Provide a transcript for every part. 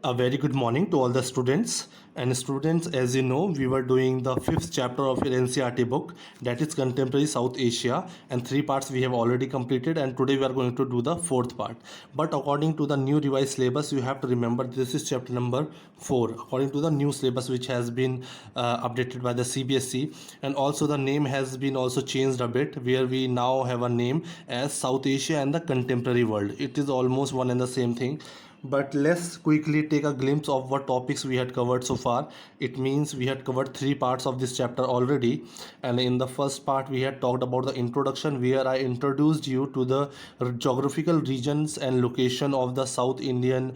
A very good morning to all the students. And students, as you know, we were doing the fifth chapter of your NCERT book, that is Contemporary South Asia, and three parts we have already completed, and today we are going to do the fourth part. But according to the new revised syllabus, you have to remember this is chapter number 4 according to the new syllabus which has been updated by the CBSE, and also the name has been also changed a bit, where we now have a name as South Asia and the Contemporary World. It is almost one and the same thing, but let's quickly take a glimpse of what topics we had covered so far. It means we had covered three parts of this chapter already, and in the first part we had talked about the introduction, where I introduced you to the geographical regions and location of the South Asian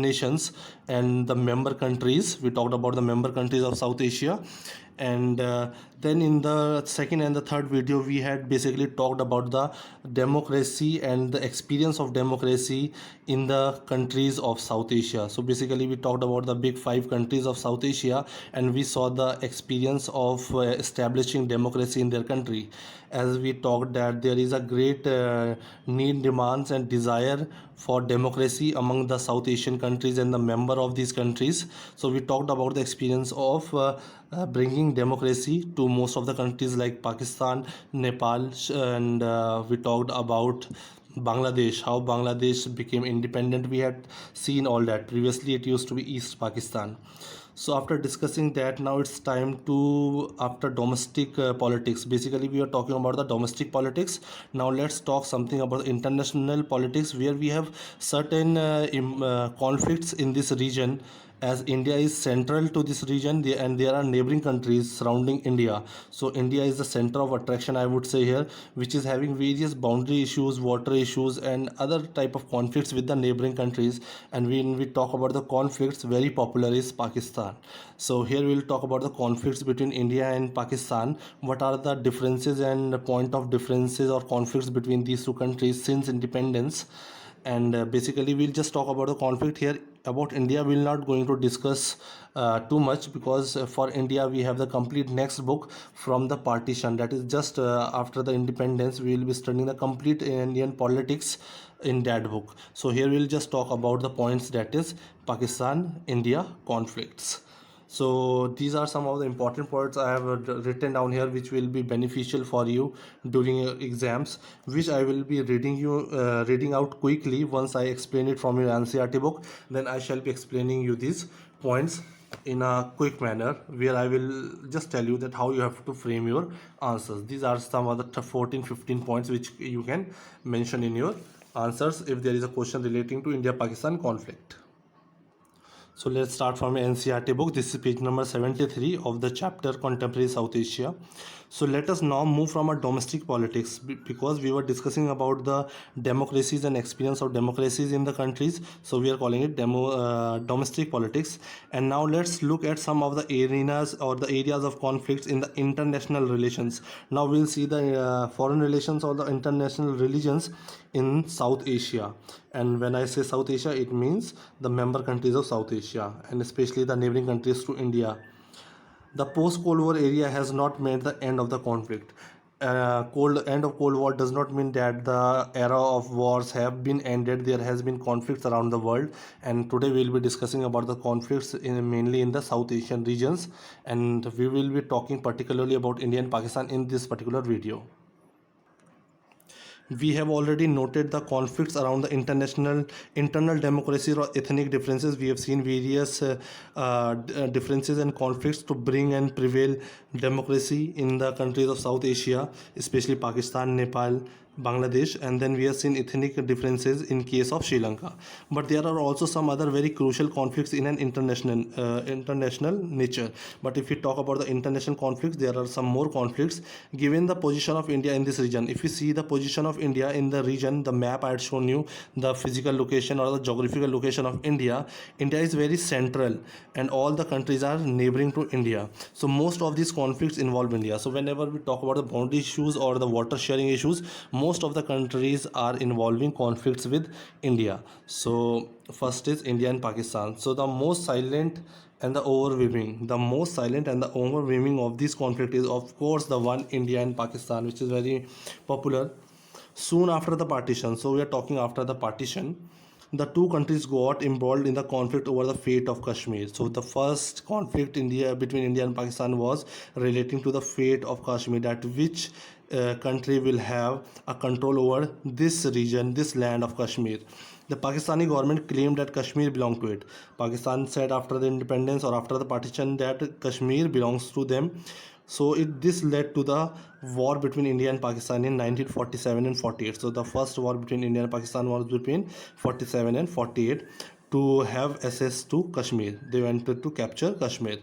nations and the member countries. We talked about the member countries of South Asia, and then in the second and the third video we had basically talked about the democracy and the experience of democracy in the countries of South Asia. So basically we talked about the big five countries of South Asia, and we saw the experience of establishing democracy in their country. As we talked that there is a great need, demands and desire for democracy among the South Asian countries and the member of these countries. So we talked about the experience of bringing democracy to most of the countries like Pakistan, Nepal, and we talked about Bangladesh, how Bangladesh became independent. We had seen all that. Previously it used to be East Pakistan. So after discussing that, now it's time to after domestic politics. Basically we are talking about the domestic politics. Now let's talk something about international politics, where we have certain conflicts in this region, as India is central to this region, and there are neighboring countries surrounding India. So India is the center of attraction, I would say here, which is having various boundary issues, water issues and other type of conflicts with the neighboring countries. And when we talk about the conflicts, very popular is Pakistan. So here we will talk about the conflicts between India and Pakistan. What are the differences and point of differences or conflicts between these two countries since independence? And basically we'll just talk about the conflict here. About India we'll not going to discuss too much, because for India we have the complete next book from the partition, that is just after the independence we will be studying the complete Indian politics in that book. So here we'll just talk about the points, that is Pakistan India conflicts. So these are some of the important points I have written down here, which will be beneficial for you during your exams, which I will be reading out quickly. Once I explain it from your NCERT book, then I shall be explaining you these points in a quick manner, where I will just tell you that how you have to frame your answers. These are some of the 14-15 points which you can mention in your answers if there is a question relating to India-Pakistan conflict. So let's start from NCERT book. This is page number 73 of the chapter Contemporary South Asia. So let us now move from our domestic politics, because we were discussing about the democracies and experience of democracies in the countries. So we are calling it domestic politics. And now let's look at some of the arenas or the areas of conflicts in the international relations. Now we'll see the foreign relations or the international religions in South Asia. And when I say South Asia, it means the member countries of South Asia, and especially the neighboring countries to India. The post-Cold War area has not meant the end of the conflict. End of Cold War does not mean that the era of wars have been ended. There has been conflicts around the world, and today we will be discussing about the conflicts mainly in the South Asian regions, and we will be talking particularly about India and Pakistan in this particular video. We have already noted the conflicts around the internal democracy or ethnic differences. We have seen various differences and conflicts to bring and prevail democracy in the countries of South Asia, especially Pakistan, Nepal, Bangladesh, and then we have seen ethnic differences in case of Sri Lanka. But there are also some other very crucial conflicts in an international nature. But if we talk about the international conflicts, there are some more conflicts given the position of India in this region. If you see the position of India in the region, the map I had shown you, the physical location or the geographical location of India, India is very central, and all the countries are neighboring to India. So most of these conflicts involve India. So whenever we talk about the boundary issues or the water sharing issues, most of the countries are involving conflicts with India. So first is India and Pakistan. So the most silent and the overwhelming of this conflict is of course the one India and Pakistan, which is very popular. Soon after the partition, so we are talking after the partition, the two countries got involved in the conflict over the fate of Kashmir. So the first conflict between India and Pakistan was relating to the fate of Kashmir, that which country will have a control over this region, this land of Kashmir. The Pakistani government claimed that Kashmir belonged to it. Pakistan said after the independence or after the partition that Kashmir belongs to them. So this led to the war between India and Pakistan in 1947 and 48. So the first war between India and Pakistan was between 47 and 48 to have access to Kashmir. They wanted to capture Kashmir.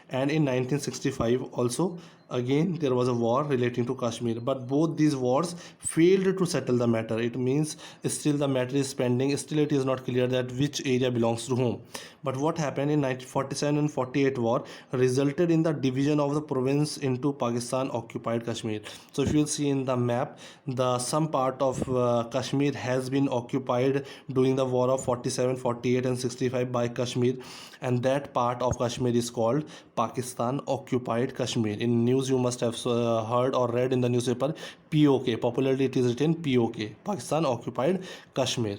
And in 1965 also, again there was a war relating to Kashmir, but both these wars failed to settle the matter. It means still the matter is pending, still it is not clear that which area belongs to whom. But what happened in 1947 and 48 war resulted in the division of the province into Pakistan occupied Kashmir. So if you see in the map, the some part of Kashmir has been occupied during the war of 47, 48 and 65 by Kashmir, and that part of Kashmir is called Pakistan occupied Kashmir. In news you must have heard or read in the newspaper POK. Popularly it is written POK, Pakistan occupied Kashmir.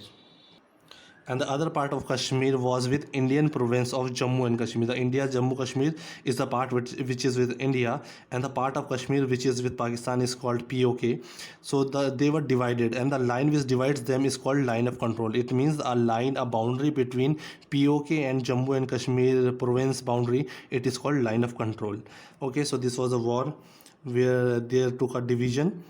And the other part of Kashmir was with Indian province of Jammu and Kashmir. The India Jammu Kashmir is the part which is with India, and the part of Kashmir which is with Pakistan is called POK. So they were divided, and the line which divides them is called line of control. It means a line, a boundary between POK and Jammu and Kashmir province boundary. It is called line of control. Okay, so this was a war where they took a division.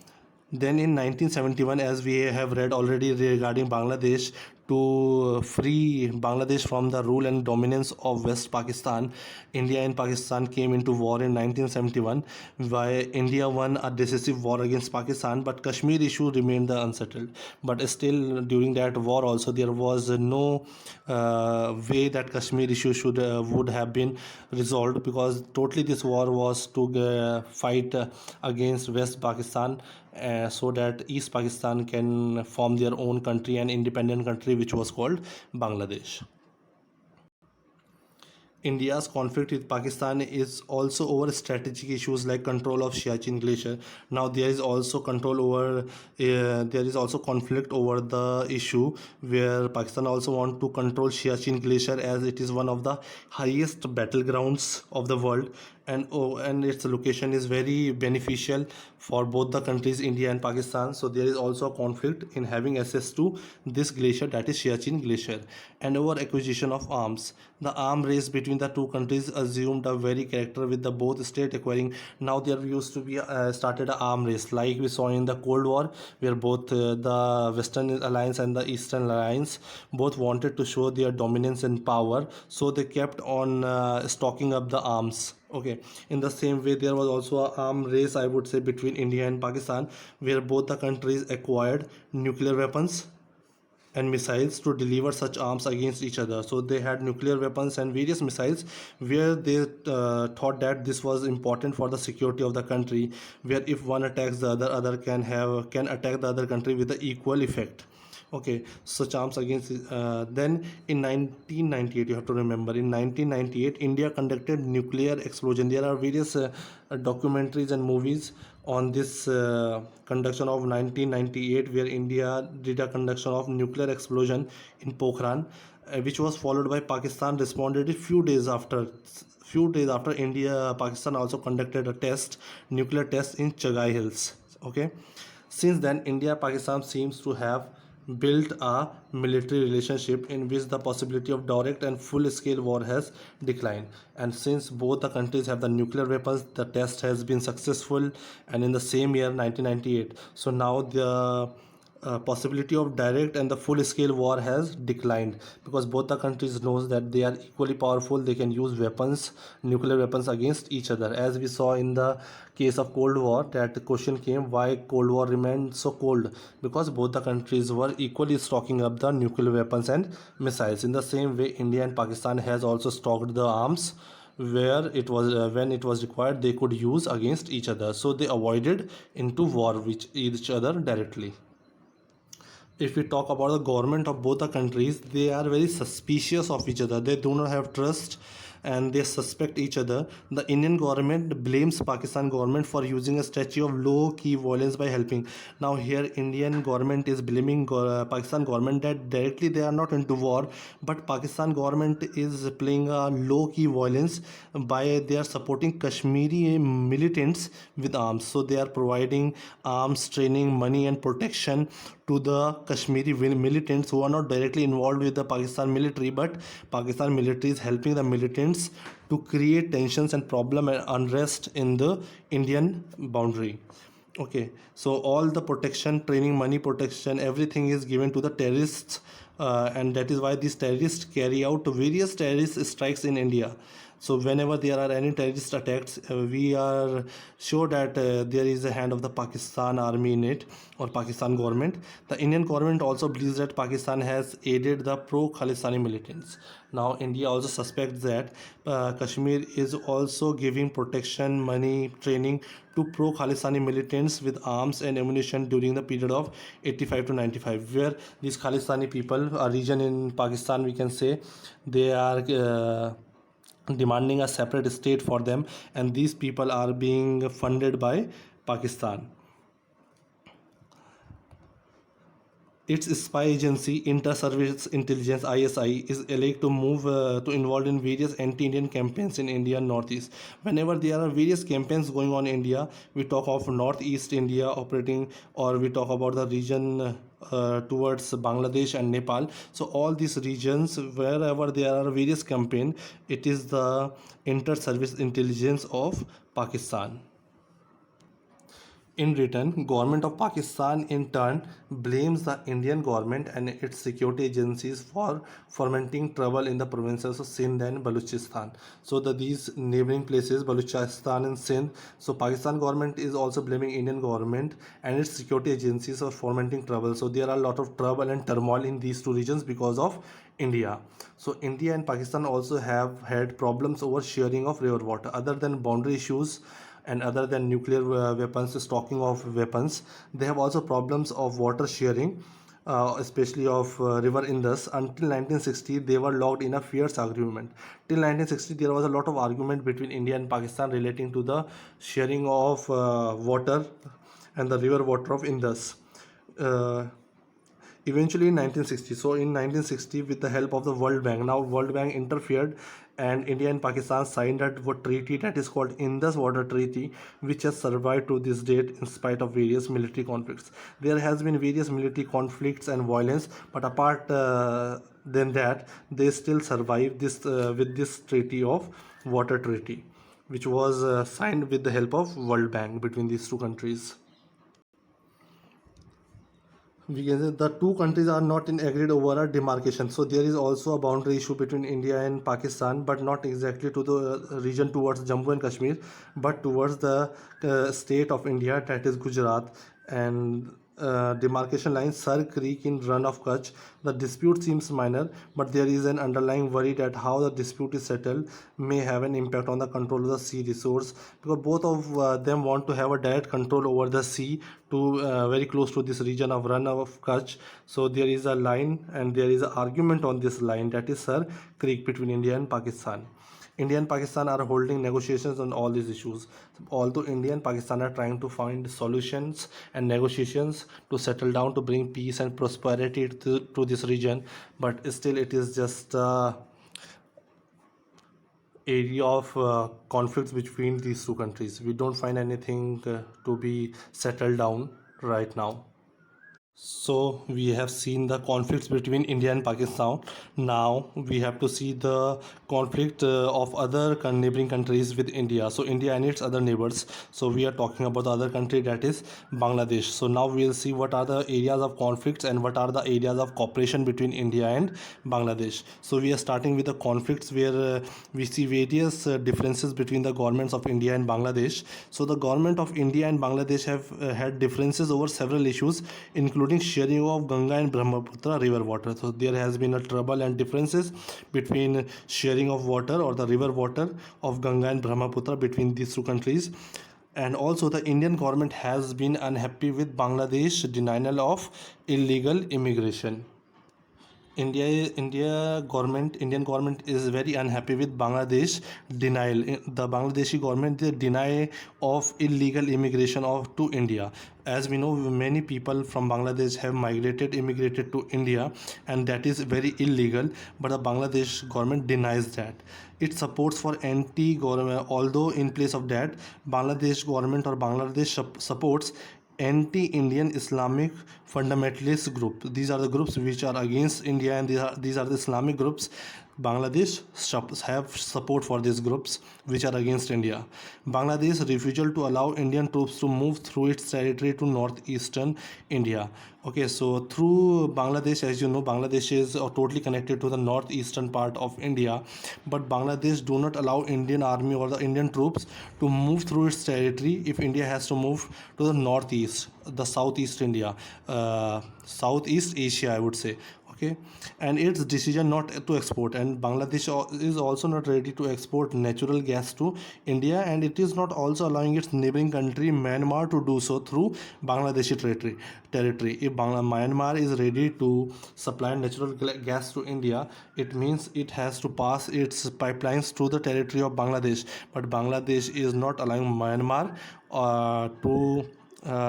Then in 1971, as we have read already regarding Bangladesh, to free Bangladesh from the rule and dominance of West Pakistan, India and Pakistan came into war in 1971, where India won a decisive war against Pakistan, but Kashmir issue remained unsettled. But still during that war also there was no way that Kashmir issue would have been resolved, because totally this war was to fight against West Pakistan, so that East Pakistan can form their own country, an independent country which was called Bangladesh. India's conflict with Pakistan is also over strategic issues like control of Siachen Glacier. Now there is also there is also conflict over the issue where Pakistan also want to control Siachen Glacier, as it is one of the highest battlegrounds of the world, and its location is very beneficial for both the countries, India and Pakistan. So there is also a conflict in having access to this glacier, that is Siachen Glacier. And over acquisition of arms, the arm race between the two countries assumed a very character, with the both state acquiring. Now there used to be started an arm race like we saw in the Cold War, where both the Western Alliance and the Eastern Alliance both wanted to show their dominance and power, so they kept on stocking up the arms. Okay, in the same way there was also an arm race, I would say, between India and Pakistan, where both the countries acquired nuclear weapons and missiles to deliver such arms against each other. So they had nuclear weapons and various missiles, where they thought that this was important for the security of the country, where if one attacks the other can attack the other country with the equal effect. Okay, such arms against then in 1998, you have to remember, in 1998 India conducted nuclear explosion. There are various documentaries and movies on this conduction of 1998, where India did a conduction of nuclear explosion in Pokhran, which was followed by Pakistan responded a few days after. India Pakistan also conducted a nuclear test in Chagai Hills. Okay, since then India Pakistan seems to have built a military relationship in which the possibility of direct and full scale war has declined. And since both the countries have the nuclear weapons, the test has been successful, and in the same year 1998, so now the possibility of direct and the full scale war has declined, because both the countries knows that they are equally powerful. They can use nuclear weapons against each other. As we saw in the case of Cold War, that the question came why Cold War remained so cold, because both the countries were equally stocking up the nuclear weapons and missiles. In the same way, India and Pakistan has also stocked the arms, where it was when it was required they could use against each other, so they avoided into war with each other directly. If we talk about the government of both the countries, they are very suspicious of each other. They do not have trust and they suspect each other. The Indian government blames Pakistan government for using a strategy of low key violence by helping. Now here Indian government is blaming Pakistan government that directly they are not into war, but Pakistan government is playing a low key violence by they are supporting Kashmiri militants with arms. So they are providing arms, training, money and protection to the Kashmiri militants who are not directly involved with the Pakistan military, but Pakistan military is helping the militants to create tensions and problem and unrest in the Indian boundary. Okay, so all the protection, training, money, protection, everything is given to the terrorists, and that is why these terrorists carry out various terrorist strikes in India. So whenever there are any terrorist attacks, we are sure that there is a hand of the Pakistan army in it, or Pakistan government. The Indian government also believes that Pakistan has aided the pro-Khalistani militants. Now India also suspects that Kashmir is also giving protection, money, training to pro-Khalistani militants with arms and ammunition during the period of 85 to 95, where these Khalistani people, a region in Pakistan we can say, they are demanding a separate state for them, and these people are being funded by Pakistan. Its spy agency, Inter-Service Intelligence (ISI), is alleged to move to involved in various anti-Indian campaigns in India and Northeast. Whenever there are various campaigns going on in India, we talk of Northeast India operating, or we talk about the region towards Bangladesh and Nepal. So all these regions, wherever there are various campaign, it is the Inter-Service Intelligence of Pakistan. In return, government of Pakistan in turn blames the Indian government and its security agencies for fomenting trouble in the provinces of Sindh and Balochistan. So these neighboring places, Balochistan and Sindh, so Pakistan government is also blaming Indian government and its security agencies for fomenting trouble. So there are a lot of trouble and turmoil in these two regions because of India. So India and Pakistan also have had problems over sharing of river water. Other than boundary issues and other than nuclear weapons, stocking of weapons, they have also problems of water sharing, especially of river Indus. Until 1960 they were locked in a fierce argument. Till 1960 there was a lot of argument between India and Pakistan relating to the sharing of water and the river water of Indus. uh, Eventually in 1960, so in 1960 with the help of the World Bank, now World Bank interfered and India and Pakistan signed a treaty that is called Indus Water Treaty, which has survived to this date in spite of various military conflicts. There has been various military conflicts and violence, but apart than that, they still survive this with this treaty of water treaty, which was signed with the help of World Bank between these two countries. We can say the two countries are not in agreed over a demarcation. So there is also a boundary issue between India and Pakistan, but not exactly to the region towards Jammu and Kashmir, but towards the state of India, that is Gujarat, and demarcation line Sar Creek in Run of Kutch. The dispute seems minor, but there is an underlying worry that how the dispute is settled may have an impact on the control of the sea resource, because both of them want to have a direct control over the sea to very close to this region of Run of Kutch. So there is a line and there is an argument on this line, that is Sar Creek, between India and Pakistan. India and Pakistan are holding negotiations on all these issues. Although India and Pakistan are trying to find solutions and negotiations to settle down to bring peace and prosperity to this region, but still it is just area of conflicts between these two countries. We don't find anything to be settled down right now. So we have seen the conflicts between India and Pakistan. Now we have to see the conflict of other neighboring countries with India. So India and its other neighbors. So we are talking about the other country, that is Bangladesh. So now we will see what are the areas of conflicts and what are the areas of cooperation between India and Bangladesh. So we are starting with the conflicts where we see various differences between the governments of India and Bangladesh. So the government of India and Bangladesh have had differences over several issues, including sharing of Ganga and Brahmaputra river water. So there has been a trouble and differences between sharing of water or the river water of Ganga and Brahmaputra between these two countries. And also the Indian government has been unhappy with Bangladesh denial of illegal immigration. Indian government is very unhappy with Bangladesh denial. The Bangladeshi government, they deny of illegal immigration of to India. As we know, many people from Bangladesh have immigrated to India, and that is very illegal. But the Bangladesh government denies that. It supports for anti-government. Although in place of that, Bangladesh government or Bangladesh supports anti-Indian Islamic fundamentalist group. These are the groups which are against India, and these are the Islamic groups. Bangladesh have support for these groups which are against India. Bangladesh refusal to allow Indian troops to move through its territory to northeastern India. Okay, so through Bangladesh, as you know, Bangladesh is totally connected to the northeastern part of India, but Bangladesh do not allow Indian army or the Indian troops to move through its territory if India has to move to the northeast, the southeast India, Southeast Asia, I would say. Okay, and its decision not to export, and Bangladesh is also not ready to export natural gas to India, and it is not also allowing its neighboring country Myanmar to do so through Bangladeshi territory. If Myanmar is ready to supply natural gas to India, it means it has to pass its pipelines through the territory of Bangladesh, but Bangladesh is not allowing Myanmar to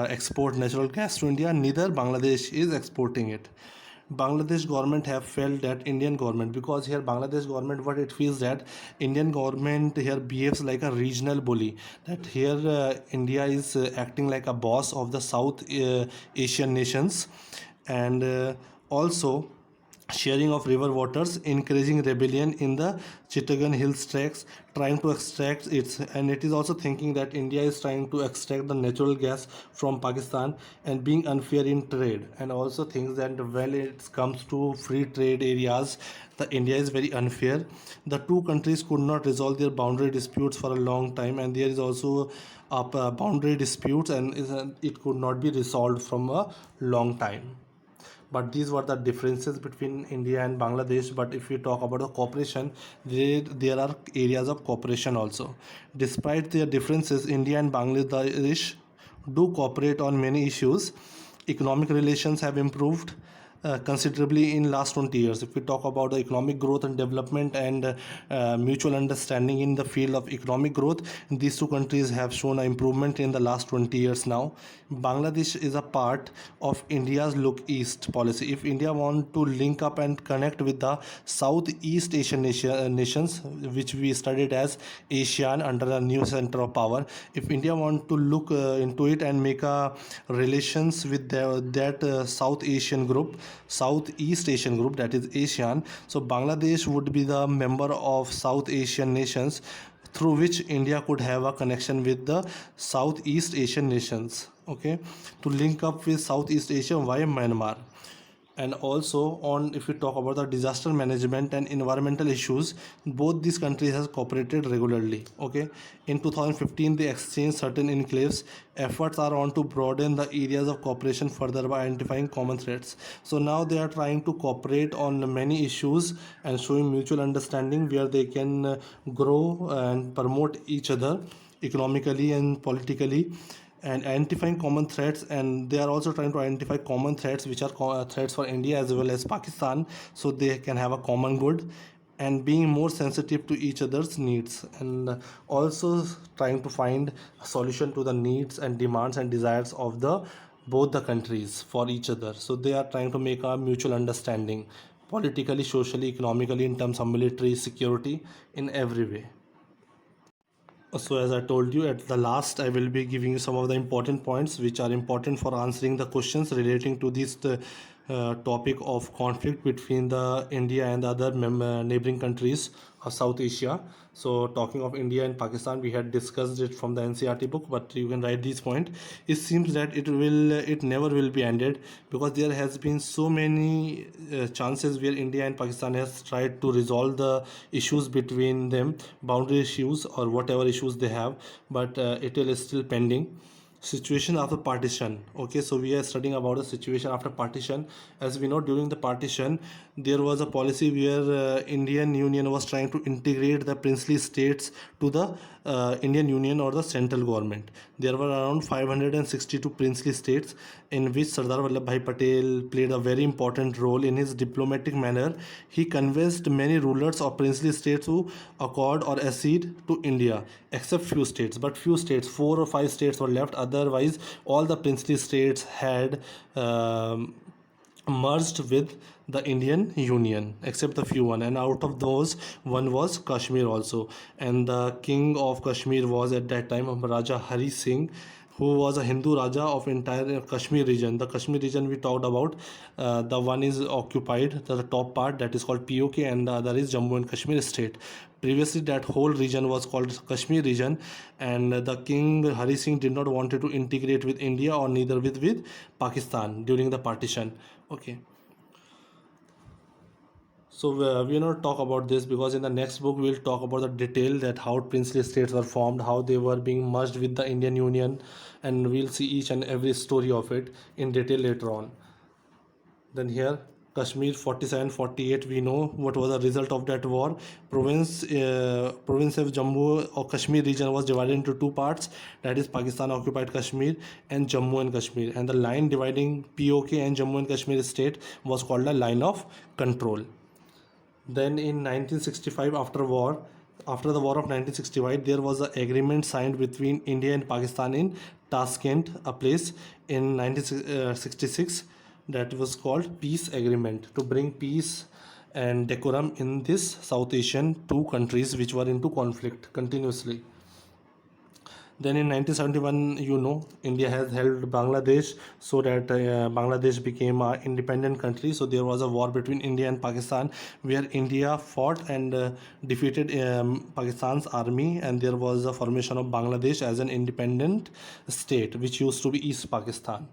export natural gas to India, neither Bangladesh is exporting it. Bangladesh government have felt that Indian government, because here Bangladesh government, what it feels that Indian government here behaves like a regional bully, that here India is acting like a boss of the South Asian nations, and also sharing of river waters, encouraging rebellion in the Chittagong Hills tracts, trying to extract its, and it is also thinking that India is trying to extract the natural gas from Pakistan and being unfair in trade, and also thinks that when it comes to free trade areas, the India is very unfair. The two countries could not resolve their boundary disputes for a long time, and there is also a boundary disputes, and it could not be resolved from a long time. But these were the differences between India and Bangladesh. But if we talk about the cooperation, there are areas of cooperation also. Despite their differences, India and Bangladesh do cooperate on many issues. Economic relations have improved considerably in last 20 years. If we talk about the economic growth and development and mutual understanding in the field of economic growth, these two countries have shown an improvement in the last 20 years now. Bangladesh is a part of India's look east policy. If India want to link up and connect with the Southeast Asian nations, which we studied as ASEAN under the new center of power, if India want to look into it and make a relations with that Southeast Asian group, that is ASEAN, so Bangladesh would be the member of South Asian nations, through which India could have a connection with the Southeast Asian nations. Okay, to link up with Southeast Asia via Myanmar. And also, on if we talk about the disaster management and environmental issues, both these countries has cooperated regularly. Okay, in 2015 they exchanged certain enclaves. Efforts are on to broaden the areas of cooperation further by identifying common threats. So now they are trying to cooperate on many issues and showing mutual understanding where they can grow and promote each other economically and politically, and identifying common threats. And they are also trying to identify common threats which are threats for India as well as Pakistan, so they can have a common good, and being more sensitive to each other's needs, and also trying to find a solution to the needs and demands and desires of the both the countries for each other. So they are trying to make a mutual understanding politically, socially, economically, in terms of military security, in every way. So as I told you at the last, I will be giving you some of the important points which are important for answering the questions relating to this topic of conflict between the India and the other neighboring countries of South Asia. So talking of India and Pakistan, we had discussed it from the NCERT book, but you can write this point. It seems that it never will be ended, because there has been so many chances where India and Pakistan has tried to resolve the issues between them, boundary issues or whatever issues they have, but it is still pending. Situation after partition. Okay, so we are studying about the situation after partition. As we know, during the partition there was a policy where Indian Union was trying to integrate the princely states to the Indian Union or the central government. There were around 562 princely states in which Sardar Vallabhbhai Patel played a very important role. In his diplomatic manner, he convinced many rulers of princely states to accord or accede to India, except few states. But few states, 4 or 5 states were left. Otherwise, all the princely states had merged with the Indian Union, except the few one, and out of those, one was Kashmir also. And the king of Kashmir was at that time Raja Hari Singh, who was a Hindu Raja of entire Kashmir region. The Kashmir region we talked about, the one is occupied, the top part, that is called POK, and the other is Jammu and Kashmir state. Previously, that whole region was called Kashmir region, and the king Hari Singh did not wanted to integrate with India or neither with Pakistan during the partition. Okay. So we're not talk about this because in the next book we'll talk about the detail that how princely states were formed, how they were being merged with the Indian Union, and we'll see each and every story of it in detail later on. Then here Kashmir 47-48, we know what was the result of that war. Province of Jammu or Kashmir region was divided into two parts, that is Pakistan occupied Kashmir and Jammu and Kashmir, and the line dividing POK and Jammu and Kashmir state was called the line of control. Then in 1965, after the war of 1965, there was an agreement signed between India and Pakistan in Tashkent, a place, in 1966, that was called Peace Agreement, to bring peace and decorum in this South Asian two countries which were into conflict continuously. Then in 1971, India has held Bangladesh, so that Bangladesh became an independent country. So there was a war between India and Pakistan where India fought and defeated Pakistan's army, and there was a formation of Bangladesh as an independent state which used to be East Pakistan.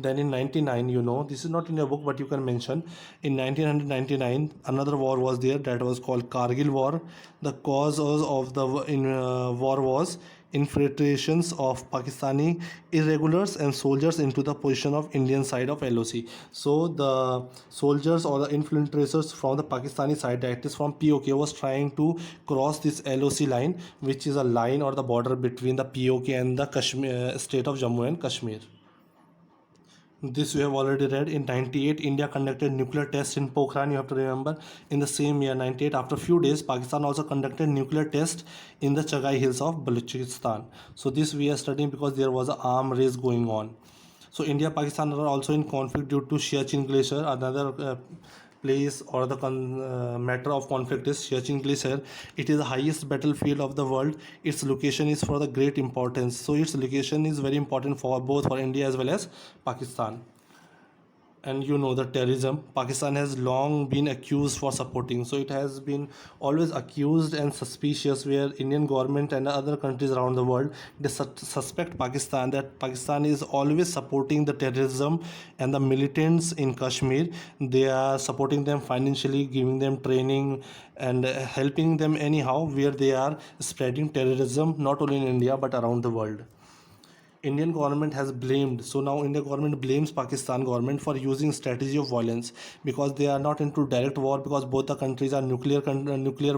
Then in 99, this is not in your book but you can mention, in 1999 another war was there, that was called Kargil War. The cause of the war was infiltrations of Pakistani irregulars and soldiers into the position of Indian side of LOC. So the soldiers or the infiltrators from the Pakistani side, that is from POK, was trying to cross this LOC line, which is a line or the border between the POK and the Kashmir state of Jammu and Kashmir. This we have already read. In 98, India conducted nuclear tests in Pokhran, you have to remember. In the same year 98, after a few days, Pakistan also conducted nuclear test in the Chagai Hills of Balochistan. So this we are studying because there was an arm race going on. So India Pakistan are also in conflict due to Siachen Glacier. Another place or the matter of conflict is Siachen Glacier. It is the highest battlefield of the world. Its location is for the great importance. So its location is very important for both for India as well as Pakistan. And the terrorism, Pakistan has long been accused for supporting. So it has been always accused and suspicious, where Indian government and other countries around the world, they suspect Pakistan that Pakistan is always supporting the terrorism and the militants in Kashmir. They are supporting them financially, giving them training and helping them anyhow, where they are spreading terrorism not only in India but around the world. Indian government has blamed. So now Indian government blames Pakistan government for using strategy of violence, because they are not into direct war, because both the countries are nuclear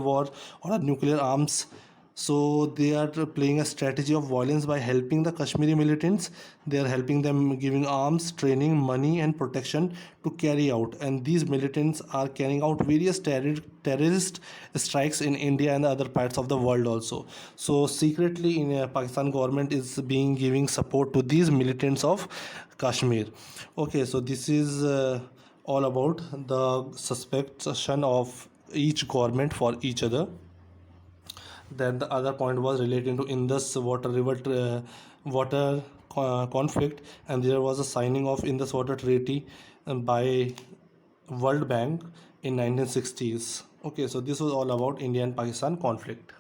war or nuclear arms. So they are playing a strategy of violence by helping the Kashmiri militants. They are helping them, giving arms, training, money and protection to carry out. And these militants are carrying out various terrorist strikes in India and other parts of the world also. So secretly in Pakistan government is being giving support to these militants of Kashmir. Okay, so this is all about the suspicion of each government for each other. Then the other point was relating to Indus water conflict, and there was a signing of Indus Water Treaty by World Bank in 1960s. Okay, so this was all about India and Pakistan conflict.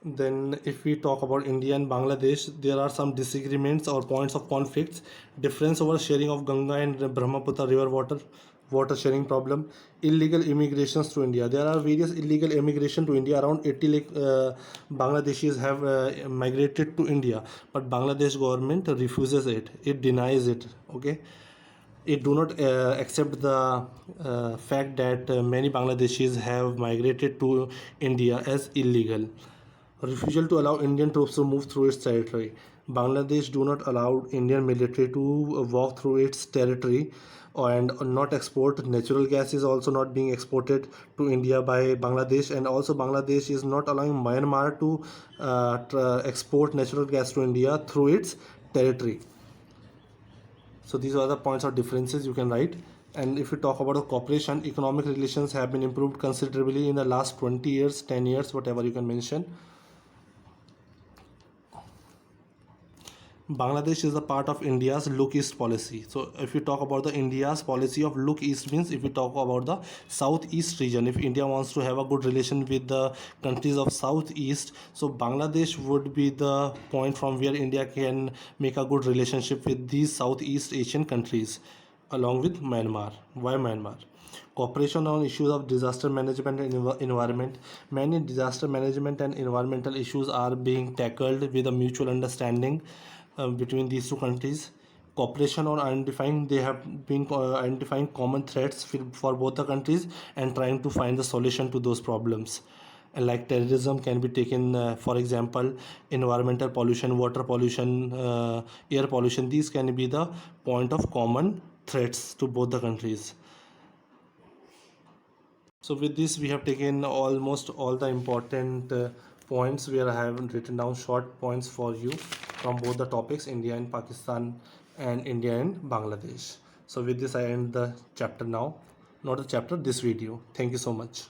Then if we talk about India and Bangladesh, there are some disagreements or points of conflicts. Difference over sharing of Ganga and Brahmaputra river water sharing problem. Illegal immigrations to India. There are various illegal immigration to India. Around 80 Bangladeshis have migrated to India, but Bangladesh government refuses it. It denies it. Okay, it do not accept the fact that many Bangladeshis have migrated to India as illegal. Refusal to allow Indian troops to move through its territory. Bangladesh do not allow Indian military to walk through its territory, and not export natural gas is also not being exported to India by Bangladesh, and also Bangladesh is not allowing Myanmar to export natural gas to India through its territory. So these are the points of differences you can write. And if we talk about the cooperation, economic relations have been improved considerably in the last 20 years, 10 years, whatever you can mention. Bangladesh is a part of India's Look East policy. So if we talk about the India's policy of Look East, means if we talk about the Southeast region, if India wants to have a good relation with the countries of Southeast, so Bangladesh would be the point from where India can make a good relationship with these Southeast Asian countries along with Myanmar. Why Myanmar? Cooperation on issues of disaster management and environment. Many disaster management and environmental issues are being tackled with a mutual understanding between these two countries. Cooperation on identifying, they have been identifying common threats for both the countries and trying to find the solution to those problems. And like terrorism can be taken, for example, environmental pollution, water pollution, air pollution, these can be the point of common threats to both the countries. So with this we have taken almost all the important points where I have written down short points for you from both the topics, India and Pakistan and India and Bangladesh. So with this I end the chapter now, not the chapter, this video. Thank you so much.